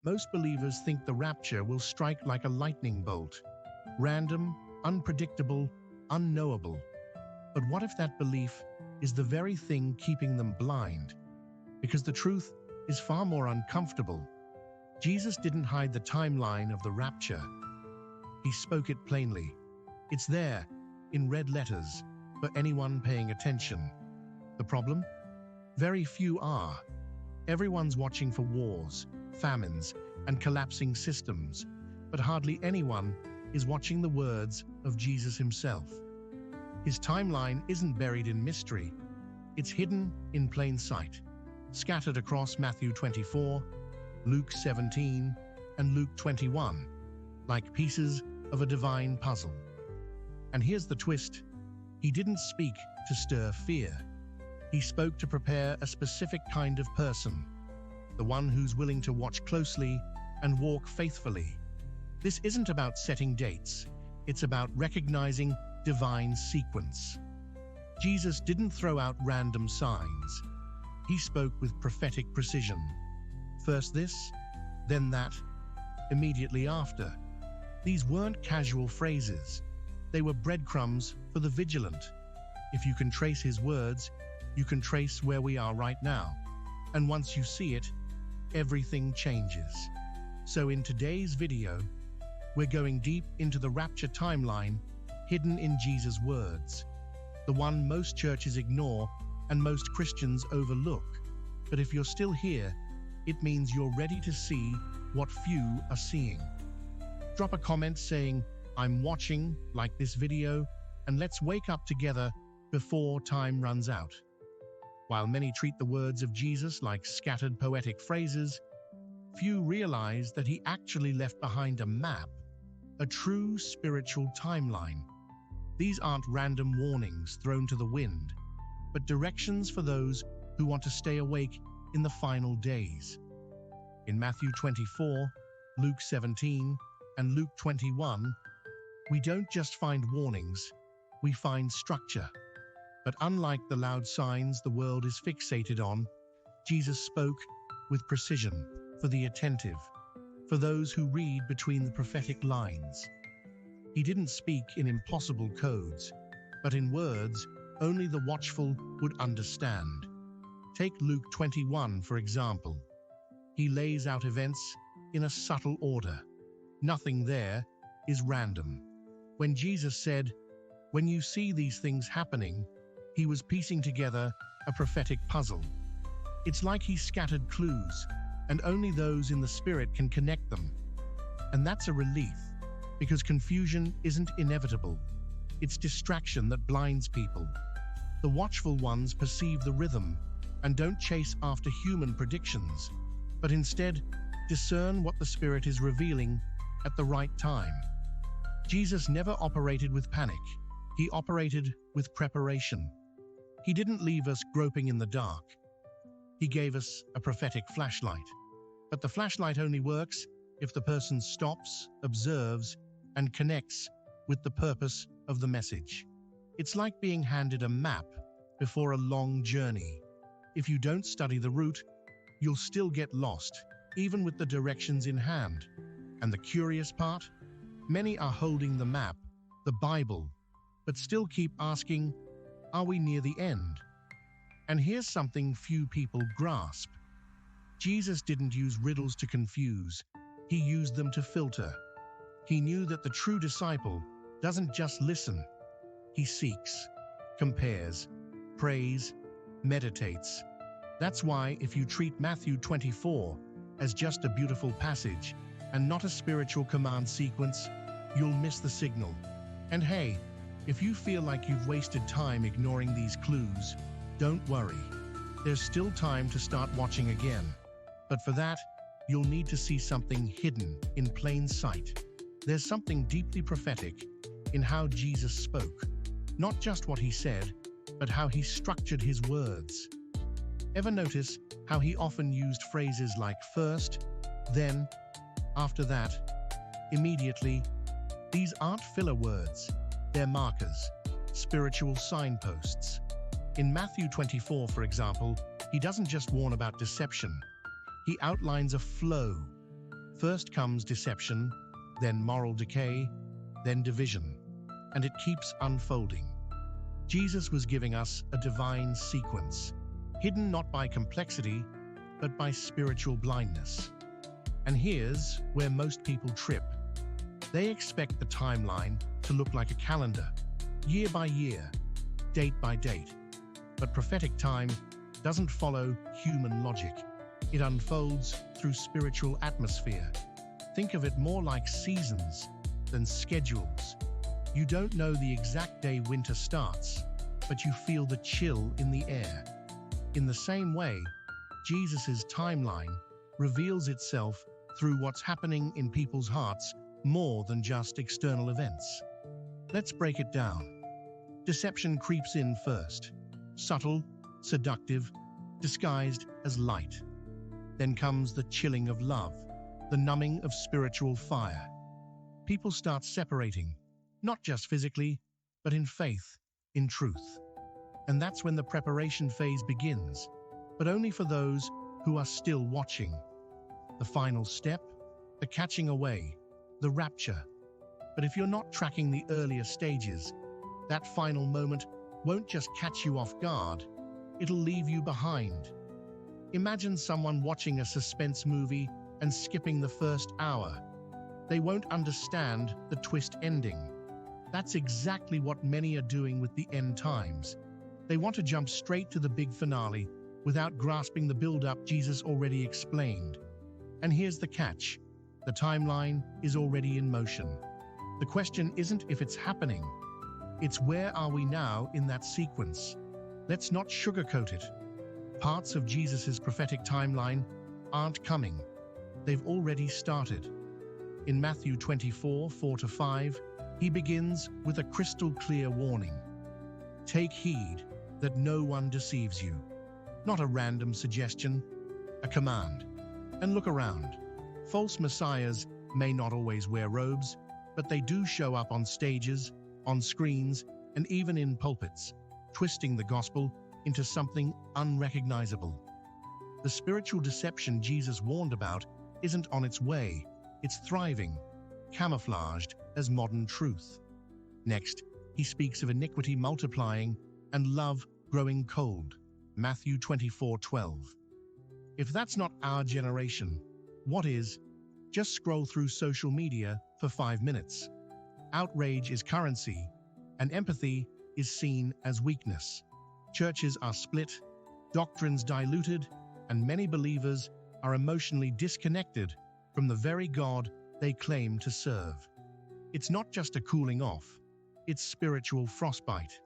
Most believers think the rapture will strike like a lightning bolt, random, unpredictable, unknowable. But what if that belief is the very thing keeping them blind? Because the truth is far more uncomfortable. Jesus didn't hide the timeline of the rapture. He spoke it plainly. It's there, in red letters, for anyone paying attention. The problem? Very few are. Everyone's watching for wars, famines, and collapsing systems, but hardly anyone is watching the words of Jesus himself. His timeline isn't buried in mystery. It's hidden in plain sight, scattered across Matthew 24, Luke 17, and Luke 21, like pieces of a divine puzzle. And here's the twist. He didn't speak to stir fear. He spoke to prepare a specific kind of person, the one who's willing to watch closely and walk faithfully. This isn't about setting dates. It's about recognizing divine sequence. Jesus didn't throw out random signs. He spoke with prophetic precision. First this, then that, immediately after. These weren't casual phrases. They were breadcrumbs for the vigilant. If you can trace his words, you can trace where we are right now. And once you see it, everything changes. So in today's video, we're going deep into the rapture timeline hidden in Jesus' words, the one most churches ignore and most Christians overlook. But if you're still here, it means you're ready to see what few are seeing. Drop a comment saying, "I'm watching," like this video, and let's wake up together before time runs out. While many treat the words of Jesus like scattered poetic phrases, few realize that he actually left behind a map, a true spiritual timeline. These aren't random warnings thrown to the wind, but directions for those who want to stay awake in the final days. In Matthew 24, Luke 17, and Luke 21, we don't just find warnings, we find structure. But unlike the loud signs the world is fixated on, Jesus spoke with precision for the attentive, for those who read between the prophetic lines. He didn't speak in impossible codes, but in words only the watchful would understand. Take Luke 21, for example. He lays out events in a subtle order. Nothing there is random. When Jesus said, "When you see these things happening," he was piecing together a prophetic puzzle. It's like he scattered clues, and only those in the Spirit can connect them. And that's a relief, because confusion isn't inevitable. It's distraction that blinds people. The watchful ones perceive the rhythm and don't chase after human predictions, but instead discern what the Spirit is revealing at the right time. Jesus never operated with panic. He operated with preparation. He didn't leave us groping in the dark. He gave us a prophetic flashlight. But the flashlight only works if the person stops, observes, and connects with the purpose of the message. It's like being handed a map before a long journey. If you don't study the route, you'll still get lost, even with the directions in hand. And the curious part? Many are holding the map, the Bible, but still keep asking, are we near the end? And here's something few people grasp. Jesus didn't use riddles to confuse. He used them to filter. He knew that the true disciple doesn't just listen. He seeks, compares, prays, meditates. That's why if you treat Matthew 24 as just a beautiful passage and not a spiritual command sequence, you'll miss the signal. And hey, if you feel like you've wasted time ignoring these clues, don't worry. There's still time to start watching again. But for that, you'll need to see something hidden in plain sight. There's something deeply prophetic in how Jesus spoke. Not just what he said, but how he structured his words. Ever notice how he often used phrases like first, then, after that, immediately? These aren't filler words. They're markers, spiritual signposts. In Matthew 24, for example, he doesn't just warn about deception. He outlines a flow, First comes deception, then moral decay, then division, and it keeps unfolding. Jesus was giving us a divine sequence, hidden not by complexity, but by spiritual blindness. And here's where most people trip. They expect the timeline to look like a calendar, year by year, date by date. But prophetic time doesn't follow human logic. It unfolds through spiritual atmosphere. Think of it more like seasons than schedules. You don't know the exact day winter starts, but you feel the chill in the air. In the same way, Jesus' timeline reveals itself through what's happening in people's hearts more than just external events. Let's break it down. Deception creeps in first, subtle, seductive, disguised as light. Then comes the chilling of love, the numbing of spiritual fire. People start separating, not just physically, but in faith, in truth. And that's when the preparation phase begins, but only for those who are still watching. The final step, the catching away, the rapture. But if you're not tracking the earlier stages, that final moment won't just catch you off guard, it'll leave you behind. Imagine someone watching a suspense movie and skipping the first hour. They won't understand the twist ending. That's exactly what many are doing with the end times. They want to jump straight to the big finale without grasping the build-up Jesus already explained. And here's the catch. The timeline is already in motion. The question isn't if it's happening. It's where are we now in that sequence? Let's not sugarcoat it. Parts of Jesus' prophetic timeline aren't coming. They've already started. In Matthew 24, 4-5, he begins with a crystal-clear warning. Take heed that no one deceives you. Not a random suggestion, a command. And look around. False messiahs may not always wear robes, but they do show up on stages, on screens, and even in pulpits, twisting the gospel into something unrecognizable. The spiritual deception Jesus warned about isn't on its way, it's thriving, camouflaged as modern truth. Next, he speaks of iniquity multiplying and love growing cold. Matthew 24:12. If that's not our generation, what is? Just scroll through social media for 5 minutes. Outrage is currency, and empathy is seen as weakness. Churches are split, doctrines diluted, and many believers are emotionally disconnected from the very God they claim to serve. It's not just a cooling off, it's spiritual frostbite.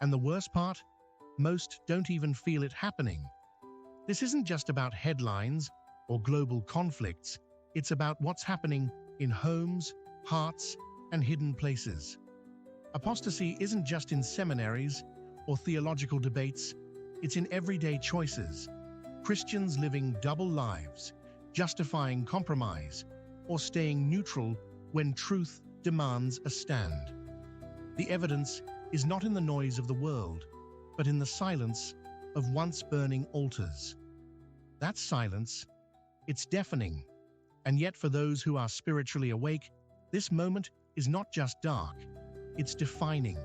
And the worst part? Most don't even feel it happening. This isn't just about headlines or global conflicts, it's about what's happening in homes, hearts, and hidden places. Apostasy isn't just in seminaries or theological debates, it's in everyday choices. Christians living double lives, justifying compromise, or staying neutral when truth demands a stand. The evidence is not in the noise of the world, but in the silence of once burning altars. That silence, it's deafening. And yet for those who are spiritually awake, this moment is not just dark, it's defining.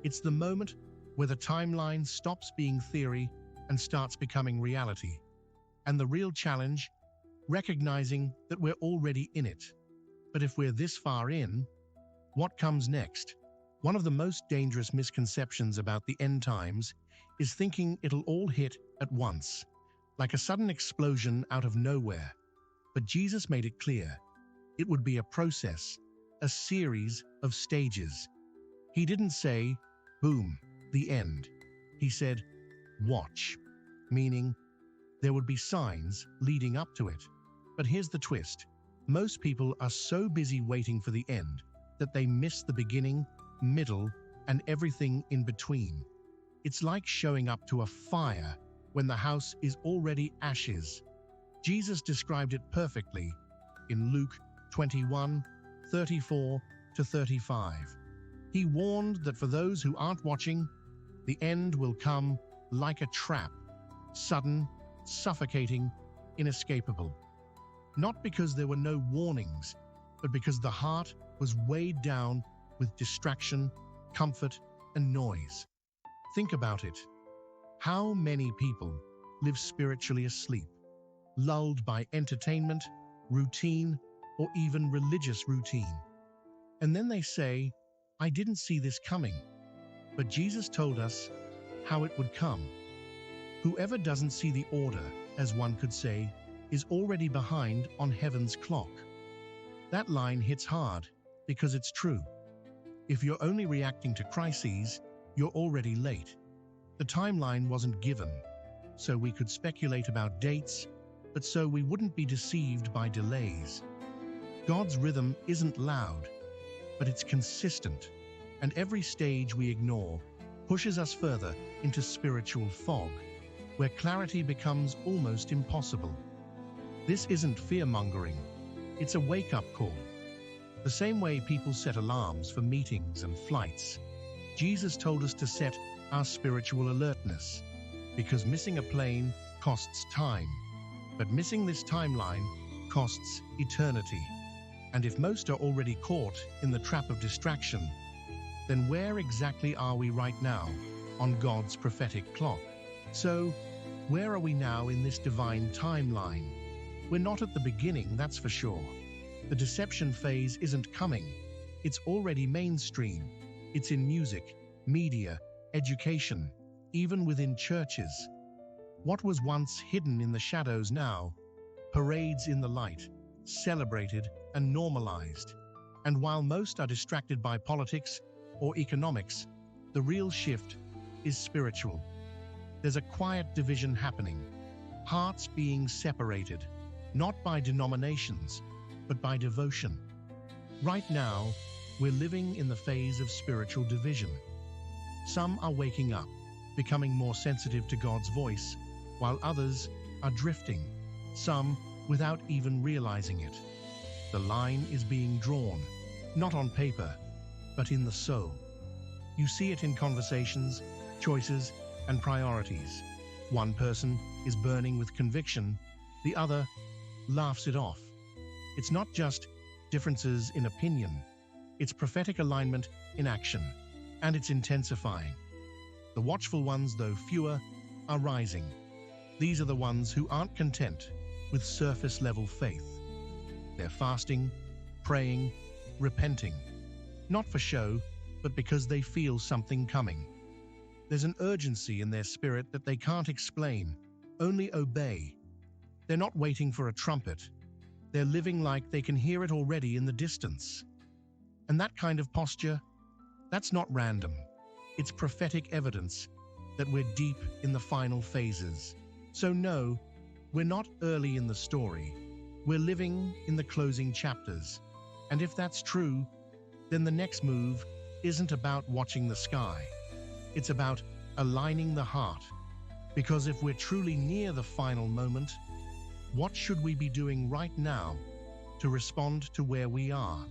It's the moment where the timeline stops being theory and starts becoming reality. And the real challenge, recognizing that we're already in it. But if we're this far in, what comes next? One of the most dangerous misconceptions about the end times is thinking it'll all hit at once, like a sudden explosion out of nowhere. But Jesus made it clear. It would be a process, a series of stages. He didn't say, boom, the end. He said, watch, meaning there would be signs leading up to it. But here's the twist. Most people are so busy waiting for the end that they miss the beginning, middle, and everything in between. It's like showing up to a fire when the house is already ashes. Jesus described it perfectly in Luke 21:34-35. He warned that for those who aren't watching, the end will come like a trap, sudden, suffocating, inescapable. Not because there were no warnings, but because the heart was weighed down with distraction, comfort, and noise. Think about it. How many people live spiritually asleep, lulled by entertainment, routine, or even religious routine? And then they say, "I didn't see this coming." But Jesus told us how it would come. Whoever doesn't see the order, as one could say, is already behind on heaven's clock. That line hits hard because it's true. If you're only reacting to crises, you're already late. The timeline wasn't given, so we could speculate about dates, but so we wouldn't be deceived by delays. God's rhythm isn't loud, but it's consistent, and every stage we ignore pushes us further into spiritual fog, where clarity becomes almost impossible. This isn't fear-mongering, it's a wake-up call. The same way people set alarms for meetings and flights, Jesus told us to set our spiritual alertness, because missing a plane costs time, but missing this timeline costs eternity. And if most are already caught in the trap of distraction, then where exactly are we right now on God's prophetic clock? So, where are we now in this divine timeline? We're not at the beginning, that's for sure. The deception phase isn't coming. It's already mainstream. It's in music, media, education, even within churches. What was once hidden in the shadows now parades in the light, celebrated and normalized. And while most are distracted by politics or economics, the real shift is spiritual. There's a quiet division happening, hearts being separated, not by denominations, but by devotion. Right now, we're living in the phase of spiritual division. Some are waking up, becoming more sensitive to God's voice, while others are drifting, some without even realizing it. The line is being drawn, not on paper, but in the soul. You see it in conversations, choices, and priorities. One person is burning with conviction, the other laughs it off. It's not just differences in opinion, it's prophetic alignment in action, and it's intensifying. The watchful ones, though fewer, are rising. These are the ones who aren't content with surface-level faith. They're fasting, praying, repenting, not for show, but because they feel something coming. There's an urgency in their spirit that they can't explain, only obey. They're not waiting for a trumpet. They're living like they can hear it already in the distance. And that kind of posture, that's not random. It's prophetic evidence that we're deep in the final phases. So no, we're not early in the story. We're living in the closing chapters. And if that's true, then the next move isn't about watching the sky. It's about aligning the heart. Because if we're truly near the final moment, what should we be doing right now to respond to where we are?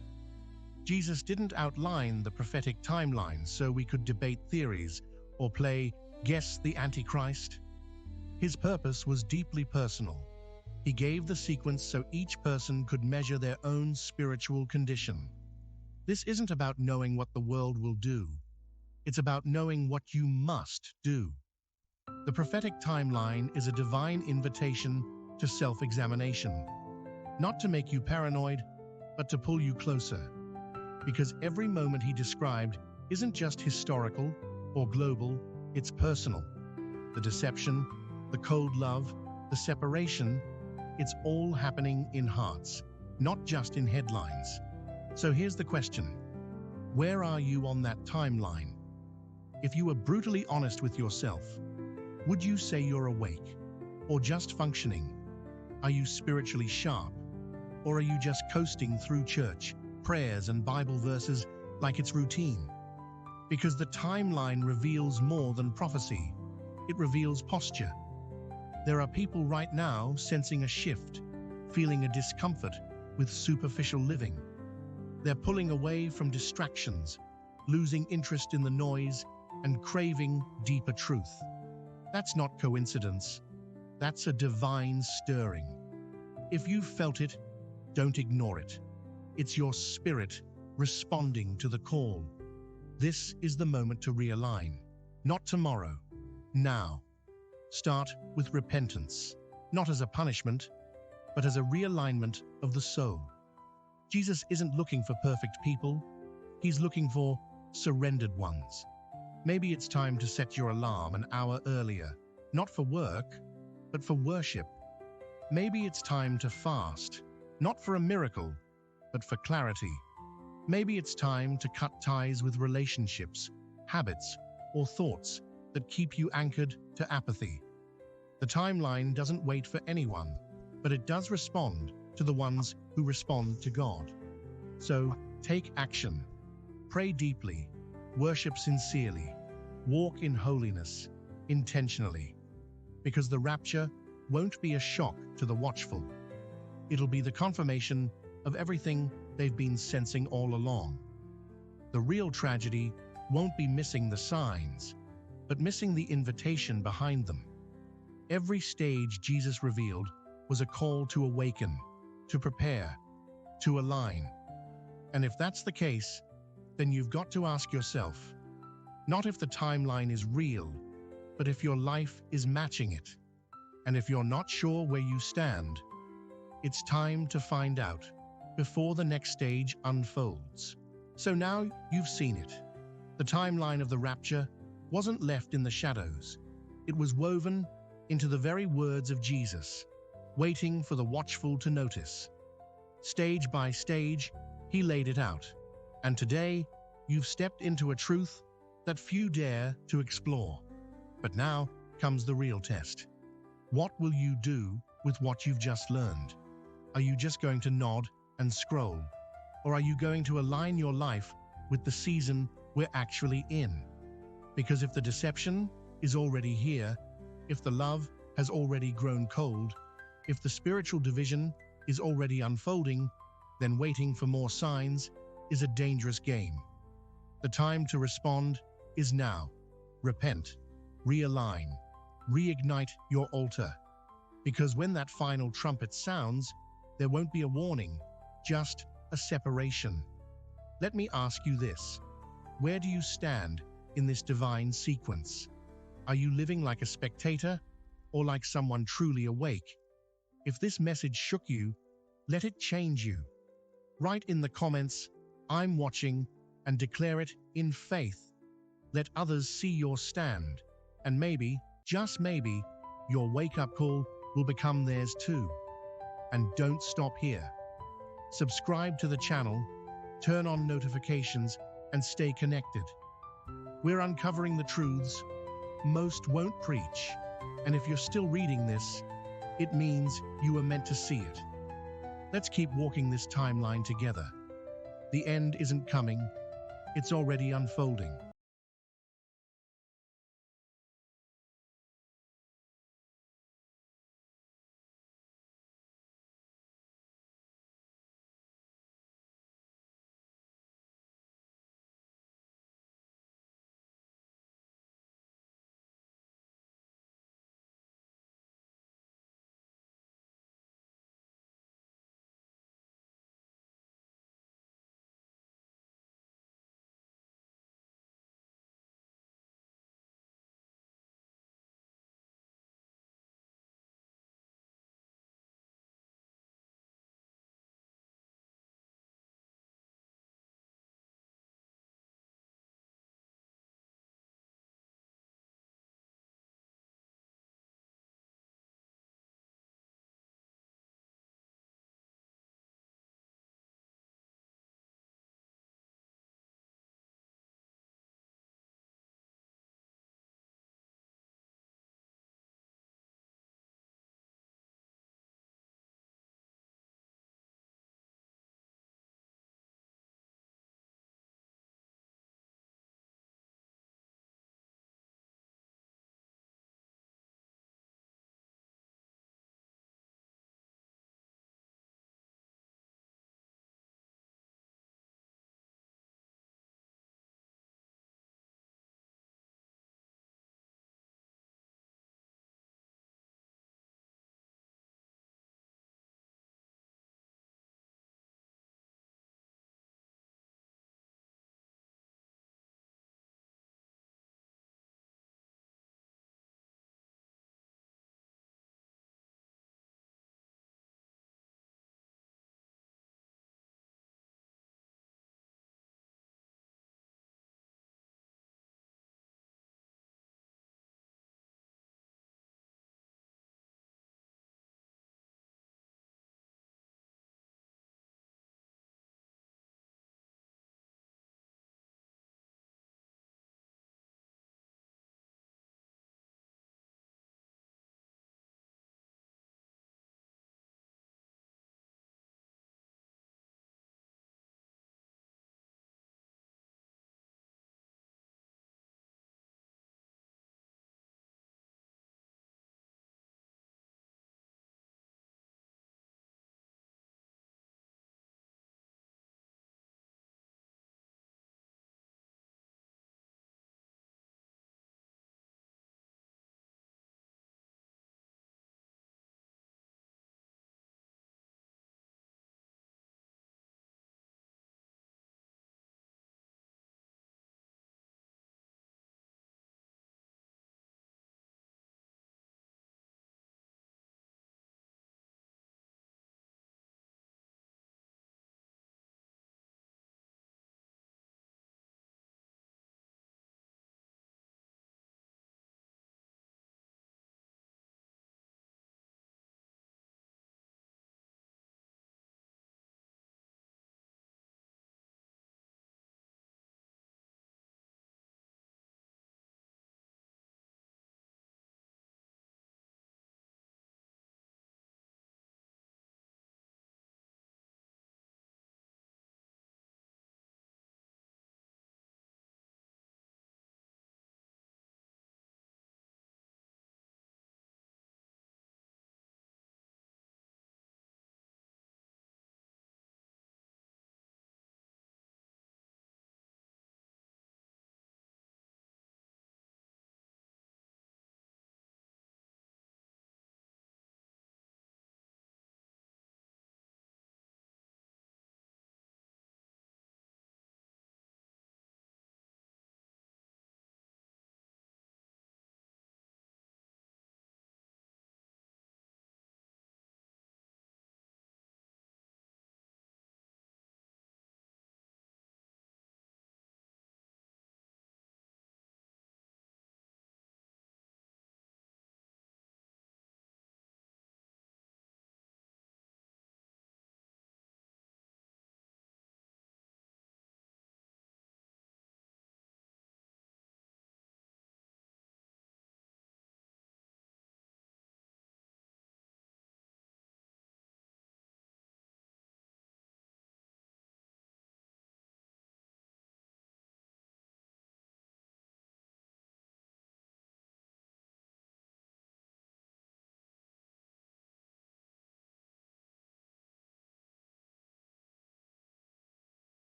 Jesus didn't outline the prophetic timeline so we could debate theories or play Guess the Antichrist. His purpose was deeply personal. He gave the sequence so each person could measure their own spiritual condition. This isn't about knowing what the world will do. It's about knowing what you must do. The prophetic timeline is a divine invitation to self-examination, not to make you paranoid, but to pull you closer. Because every moment he described isn't just historical or global, it's personal. The deception, the cold love, the separation, it's all happening in hearts, not just in headlines. So here's the question. Where are you on that timeline? If you were brutally honest with yourself, would you say you're awake or just functioning? Are you spiritually sharp, or are you just coasting through church, prayers, and Bible verses like it's routine? Because the timeline reveals more than prophecy. It reveals posture. There are people right now sensing a shift, feeling a discomfort with superficial living. They're pulling away from distractions, losing interest in the noise, and craving deeper truth. That's not coincidence. That's a divine stirring. If you've felt it, don't ignore it. It's your spirit responding to the call. This is the moment to realign. Not tomorrow, now. Start with repentance, not as a punishment, but as a realignment of the soul. Jesus isn't looking for perfect people. He's looking for surrendered ones. Maybe it's time to set your alarm an hour earlier, not for work, but for worship. Maybe it's time to fast, not for a miracle, but for clarity. Maybe it's time to cut ties with relationships, habits, or thoughts that keep you anchored to apathy. The timeline doesn't wait for anyone, but it does respond to the ones who respond to God. So, take action. Pray deeply, worship sincerely, walk in holiness, intentionally. Because the rapture won't be a shock to the watchful. It'll be the confirmation of everything they've been sensing all along. The real tragedy won't be missing the signs, but missing the invitation behind them. Every stage Jesus revealed was a call to awaken, to prepare, to align. And if that's the case, then you've got to ask yourself, not if the timeline is real, but if your life is matching it. And if you're not sure where you stand, it's time to find out before the next stage unfolds. So now you've seen it. The timeline of the rapture wasn't left in the shadows. It was woven into the very words of Jesus, waiting for the watchful to notice. Stage by stage, he laid it out. And today, you've stepped into a truth that few dare to explore. But now comes the real test. What will you do with what you've just learned? Are you just going to nod and scroll? Or are you going to align your life with the season we're actually in? Because if the deception is already here, if the love has already grown cold, if the spiritual division is already unfolding, then waiting for more signs is a dangerous game. The time to respond is now. Repent, realign, reignite your altar. Because when that final trumpet sounds, there won't be a warning, just a separation. Let me ask you this. Where do you stand in this divine sequence? Are you living like a spectator or like someone truly awake? If this message shook you, let it change you. Write in the comments, "I'm watching," and declare it in faith. Let others see your stand, and maybe, just maybe, your wake-up call will become theirs too. And don't stop here. Subscribe to the channel, turn on notifications, and stay connected. We're uncovering the truths most won't preach. And if you're still reading this, it means you were meant to see it. Let's keep walking this timeline together. The end isn't coming, it's already unfolding.